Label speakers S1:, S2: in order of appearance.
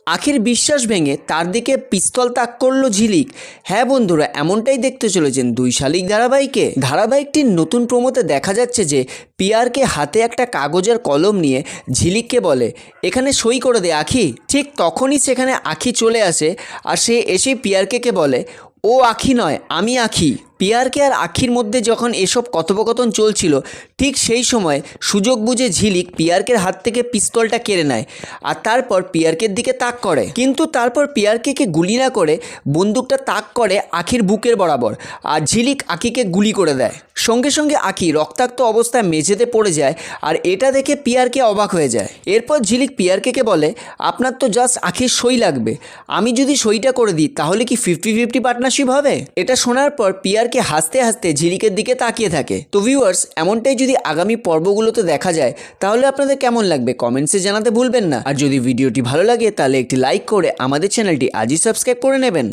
S1: আখির বিশ্বাস ভেঙে তার দিকে পিস্তল তাক করলো ঝিলিক। হ্যাঁ বন্ধুরা, এমনটাই দেখতে চলেছেন দুই শালিক ধারাবাহিকটির নতুন প্রোমোতে দেখা যাচ্ছে যে পিয়ারকে হাতে একটা কাগজের কলম নিয়ে ঝিলিককে বলে, এখানে সই করে দে আখি। ঠিক তখনই সেখানে আখি চলে আসে আর সে এসে পিয়ারকে বলে, ও আখি নয়, আমি আখি। পিয়ারকে আর আখির মধ্যে যখন এসব কথোপকথন চলছিল, ঠিক সেই সময় সুযোগ বুঝে ঝিলিক পিয়ারকের হাত থেকে পিস্তলটা কেড়ে নেয় আর তারপর পিয়ারকের দিকে তাক করে। কিন্তু তারপর পিয়ারকে গুলি না করে বন্দুকটা তাক করে আখির বুকের বরাবর আর ঝিলিক আখিকে গুলি করে দেয়। সঙ্গে সঙ্গে আখি রক্তাক্ত অবস্থায় মেঝেতে পড়ে যায় আর এটা দেখে পিয়ারকে অবাক হয়ে যায়। এরপর ঝিলিক পিয়ারকে বলে, আপনার তো জাস্ট আখির সই লাগবে, আমি যদি সইটা করে দিই তাহলে কি 50-50 পার্টনারশিপ হবে? এটা শোনার পর পিয়ারকে হাসতে হাসতে ঝিলিকের দিকে তাকিয়ে থাকে। তো ভিউয়ার্স, এমনটাই যদি আগামী পর্বগুলোতে দেখা যায় তাহলে আপনাদের কেমন লাগবে কমেন্টসে জানাতে ভুলবেন না। আর যদি ভিডিওটি ভালো লাগে তাহলে একটি লাইক করে আমাদের চ্যানেলটি আজই সাবস্ক্রাইব করে নেবেন।